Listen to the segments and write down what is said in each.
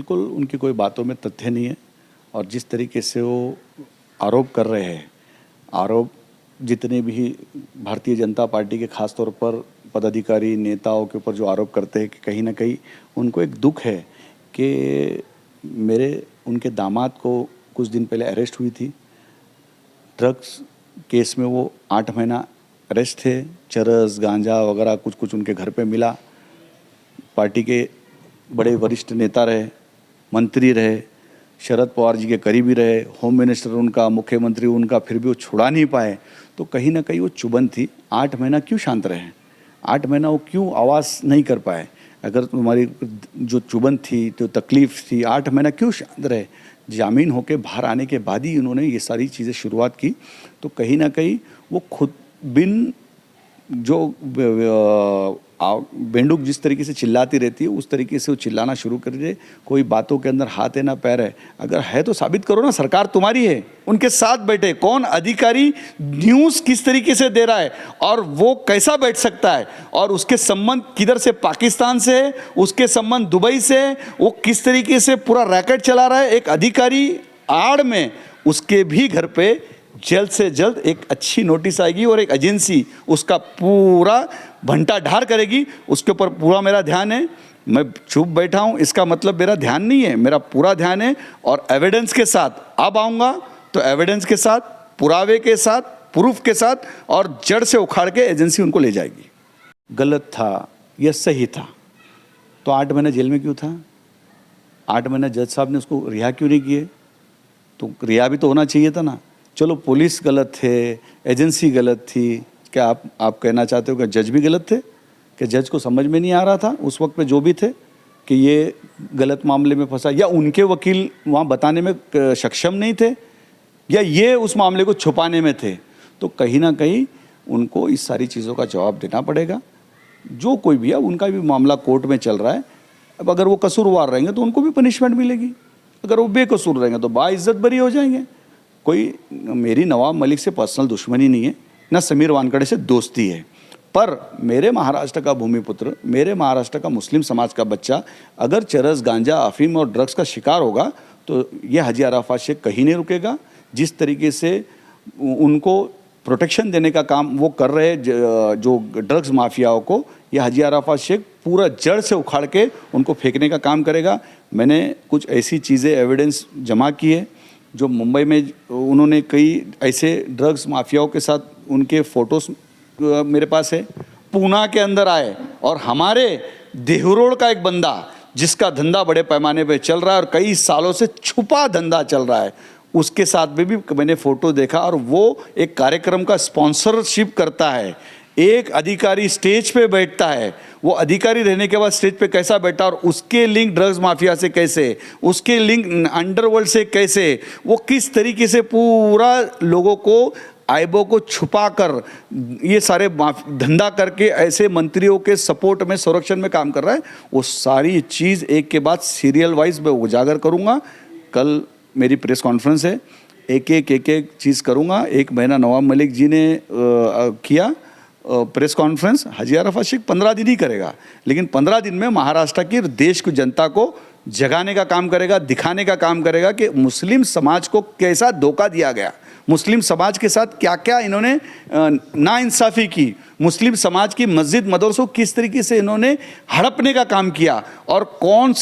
बिल्कुल उनकी कोई बातों में तथ्य नहीं है। और जिस तरीके से वो आरोप कर रहे हैं, आरोप जितने भी भारतीय जनता पार्टी के खास तौर पर पदाधिकारी नेताओं के ऊपर जो आरोप करते हैं कि कहीं ना कहीं उनको एक दुख है कि उनके दामाद को कुछ दिन पहले अरेस्ट हुई थी। ड्रग्स केस में वो 8 महीना अरेस्ट थे। चरस गांजा वगैरह कुछ कुछ उनके घर पे मिला। पार्टी के बड़े वरिष्ठ नेता रहे, मंत्री रहे, शरद पवार जी के करीबी रहे, होम मिनिस्टर उनका, मुख्यमंत्री उनका, फिर भी वो छुड़ा नहीं पाए। तो कहीं ना कहीं वो चुभन थी। 8 महीना क्यों शांत रहे? 8 महीना वो क्यों आवाज़ नहीं कर पाए? अगर तुम्हारी जो चुभन थी, जो तकलीफ थी, 8 महीना क्यों शांत रहे? जामीन होके बाहर आने के बाद ही उन्होंने ये सारी चीज़ें शुरुआत की। तो कहीं ना कहीं वो खुद बिन जो बेंडुक जिस तरीके से चिल्लाती रहती है उस तरीके से वो चिल्लाना शुरू कर दे। कोई बातों के अंदर हाथ है ना पैर है। अगर है तो साबित करो ना, सरकार तुम्हारी है, उनके साथ बैठे। कौन अधिकारी न्यूज़ किस तरीके से दे रहा है और वो कैसा बैठ सकता है, और उसके संबंध किधर से, पाकिस्तान से है, उसके संबंध दुबई से है, वो किस तरीके से पूरा रैकेट चला रहा है। एक अधिकारी आड़ में उसके भी घर पे जल्द से जल्द एक अच्छी नोटिस आएगी और एक एजेंसी उसका पूरा भंटा ढार करेगी। उसके ऊपर पूरा मेरा ध्यान है। मैं चुप बैठा हूँ इसका मतलब मेरा ध्यान नहीं है, मेरा पूरा ध्यान है। और एविडेंस के साथ अब आऊँगा तो एविडेंस के साथ, पुरावे के साथ, प्रूफ के साथ, और जड़ से उखाड़ के एजेंसी उनको ले जाएगी। गलत था या सही था तो 8 महीने जेल में क्यों था? 8 महीने जज साहब ने उसको रिहा क्यों नहीं किए? तो रिहा भी तो होना चाहिए था ना। चलो पुलिस गलत थे, एजेंसी गलत थी, क्या आप कहना चाहते हो कि जज भी गलत थे? कि जज को समझ में नहीं आ रहा था उस वक्त पे जो भी थे कि ये गलत मामले में फंसा, या उनके वकील वहाँ बताने में सक्षम नहीं थे, या ये उस मामले को छुपाने में थे? तो कहीं ना कहीं उनको इस सारी चीज़ों का जवाब देना पड़ेगा। जो कोई भी है, उनका भी मामला कोर्ट में चल रहा है। अब अगर वो कसूरवार रहेंगे तो उनको भी पनिशमेंट मिलेगी, अगर वो बेकसूर रहेंगे तो बाइज्जत बरी हो जाएंगे। कोई मेरी नवाब मलिक से पर्सनल दुश्मनी नहीं है, ना समीर वानखड़े से दोस्ती है, पर मेरे महाराष्ट्र का भूमिपुत्र, मेरे महाराष्ट्र का मुस्लिम समाज का बच्चा अगर चरस, गांजा, अफीम और ड्रग्स का शिकार होगा तो ये हाजी अराफात शेख कहीं नहीं रुकेगा। जिस तरीके से उनको प्रोटेक्शन देने का काम वो कर रहे जो ड्रग्स माफियाओं को, यह हाजी अराफात शेख पूरा जड़ से उखाड़ के उनको फेंकने का काम करेगा। मैंने कुछ ऐसी चीज़ें एविडेंस जमा की है जो मुंबई में उन्होंने कई ऐसे ड्रग्स माफियाओं के साथ उनके फ़ोटोज़ मेरे पास है। पूना के अंदर आए और हमारे देहरोड का एक बंदा जिसका धंधा बड़े पैमाने पे चल रहा है और कई सालों से छुपा धंधा चल रहा है, उसके साथ में भी मैंने फ़ोटो देखा। और वो एक कार्यक्रम का स्पॉन्सरशिप करता है। एक अधिकारी स्टेज पे बैठता है, वो अधिकारी रहने के बाद स्टेज पे कैसा बैठा और उसके लिंक ड्रग्स माफिया से कैसे, उसके लिंक अंडरवर्ल्ड से कैसे, वो किस तरीके से पूरा लोगों को, आइबों को छुपा कर ये सारे धंधा करके ऐसे मंत्रियों के सपोर्ट में, संरक्षण में काम कर रहा है, वो सारी चीज़ एक के बाद सीरियल वाइज मैं उजागर करूँगा। कल मेरी प्रेस कॉन्फ्रेंस है, एक एक चीज़ करूँगा। 1 महीना नवाब मलिक जी ने किया प्रेस कॉन्फ्रेंस, हाजी अराफात शेख 15 दिन ही करेगा, लेकिन 15 दिन में महाराष्ट्र की देश की जनता को जगाने का काम करेगा, दिखाने का काम करेगा कि मुस्लिम समाज को कैसा धोखा दिया गया, मुस्लिम समाज के साथ क्या क्या इन्होंने नाइंसाफ़ी की, मुस्लिम समाज की मस्जिद मदरसों किस तरीके से इन्होंने हड़पने का काम किया, और कौन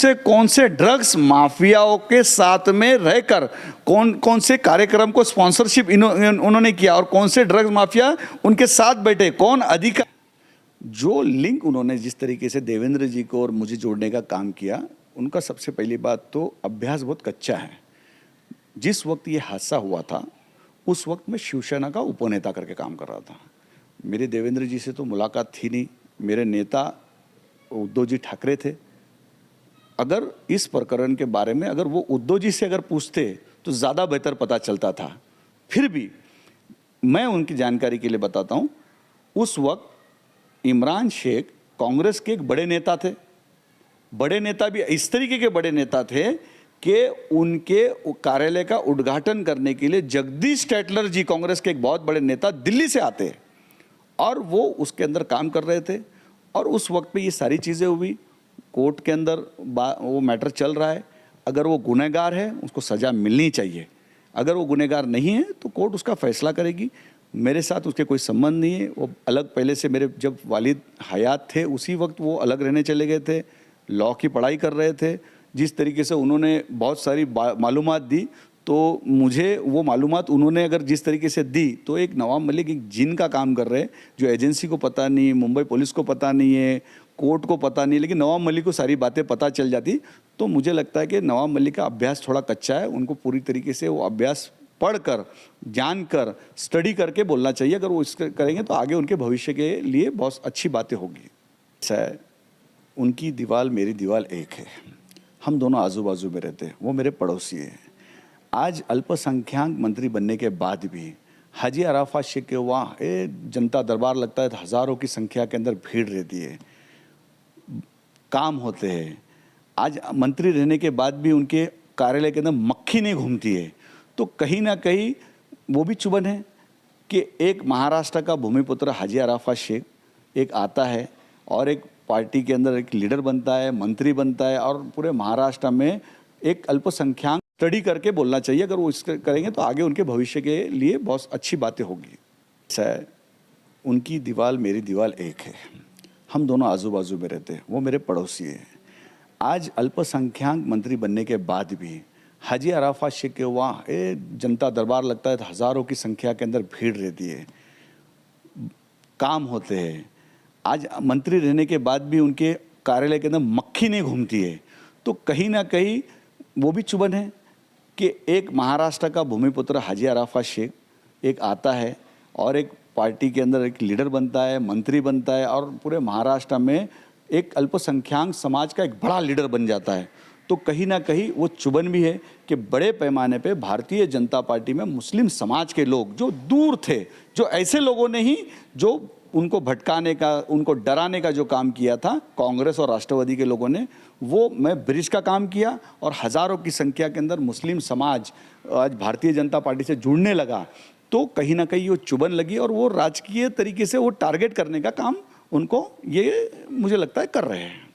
से ड्रग्स माफियाओं के साथ में रहकर कौन से कार्यक्रम को स्पॉन्सरशिप उन्होंने किया, और कौन से ड्रग्स माफिया उनके साथ बैठे, कौन अधिकार, जो लिंक उन्होंने जिस तरीके से देवेंद्र जी को और मुझे जोड़ने का काम किया, उनका सबसे पहली बात तो अभ्यास बहुत कच्चा है। जिस वक्त ये हादसा हुआ था उस वक्त मैं शिवसेना का उपनेता करके काम कर रहा था। मेरे देवेंद्र जी से तो मुलाकात थी नहीं, मेरे नेता उद्धव जी ठाकरे थे। अगर इस प्रकरण के बारे में अगर वो उद्धव जी से अगर पूछते तो ज़्यादा बेहतर पता चलता था। फिर भी मैं उनकी जानकारी के लिए बताता हूँ, उस वक्त इमरान शेख कांग्रेस के एक बड़े नेता थे। बड़े नेता भी इस तरीके के बड़े नेता थे कि उनके कार्यालय का उद्घाटन करने के लिए जगदीश टैटलर जी, कांग्रेस के एक बहुत बड़े नेता, दिल्ली से आते हैं और वो उसके अंदर काम कर रहे थे। और उस वक्त पे ये सारी चीज़ें हुई, कोर्ट के अंदर वो मैटर चल रहा है। अगर वो गुनहगार है उसको सज़ा मिलनी चाहिए, अगर वो गुनहगार नहीं है तो कोर्ट उसका फैसला करेगी। मेरे साथ उसके कोई संबंध नहीं है, वो अलग पहले से मेरे जब वालिद हयात थे उसी वक्त वो अलग रहने चले गए थे, लॉ की पढ़ाई कर रहे थे। जिस तरीके से उन्होंने बहुत सारी मालूमात दी, तो मुझे वो मालूमात उन्होंने अगर जिस तरीके से दी, तो एक नवाब मलिक एक जिन का काम कर रहे हैं, जो एजेंसी को पता नहीं, मुंबई पुलिस को पता नहीं है, कोर्ट को पता नहीं, लेकिन नवाब मलिक को सारी बातें पता चल जाती। तो मुझे लगता है कि नवाब मलिक का अभ्यास थोड़ा कच्चा है, उनको पूरी तरीके से वो अभ्यास पढ़कर, जानकर, स्टडी करके बोलना चाहिए। अगर वो इसका करेंगे तो आगे उनके भविष्य के लिए बहुत अच्छी बातें होगी। ऐसा उनकी दीवार मेरी दीवार एक है, हम दोनों आजू बाजू में रहते हैं, वो मेरे पड़ोसी हैं। आज अल्पसंख्यक मंत्री बनने के बाद भी हाजी अराफात शेख के वहाँ जनता दरबार लगता है तो हज़ारों की संख्या के अंदर भीड़ रहती है, काम होते हैं। आज मंत्री रहने के बाद भी उनके कार्यालय के अंदर मक्खी नहीं घूमती है, तो कहीं ना कहीं वो भी चुभन है कि एक महाराष्ट्र का भूमिपुत्र हाजी अराफात शेख एक आता है और एक पार्टी के अंदर एक लीडर बनता है, मंत्री बनता है, और पूरे महाराष्ट्र में एक अल्पसंख्यक स्टडी करके बोलना चाहिए। अगर वो इसका करेंगे तो आगे उनके भविष्य के लिए बहुत अच्छी बातें होगी। ऐसा उनकी दीवार मेरी दीवार एक है, हम दोनों आजू बाजू में रहते हैं, वो मेरे पड़ोसी हैं। आज अल्पसंख्यक मंत्री बनने के बाद भी हाजी अराफात शेख के वहाँ जनता दरबार लगता है तो हज़ारों की संख्या के अंदर भीड़ रहती है, काम होते हैं। आज मंत्री रहने के बाद भी उनके कार्यालय के अंदर मक्खी नहीं घूमती है, तो कहीं ना कहीं वो भी चुभन है कि एक महाराष्ट्र का भूमिपुत्र हाजी अराफात शेख एक आता है और एक पार्टी के अंदर एक लीडर बनता है, मंत्री बनता है, और पूरे महाराष्ट्र में एक अल्पसंख्यक समाज का एक बड़ा लीडर बन जाता है। तो कहीं ना कहीं वो चुभन भी है कि बड़े पैमाने पे भारतीय जनता पार्टी में मुस्लिम समाज के लोग जो दूर थे, जो ऐसे लोगों ने ही जो उनको भटकाने का, उनको डराने का जो काम किया था कांग्रेस और राष्ट्रवादी के लोगों ने, वो मैं ब्रिज का काम किया और हज़ारों की संख्या के अंदर मुस्लिम समाज आज भारतीय जनता पार्टी से जुड़ने लगा। तो कहीं ना कहीं वो चुभन लगी और वो राजकीय तरीके से वो टारगेट करने का काम उनको ये मुझे लगता है कर रहे हैं।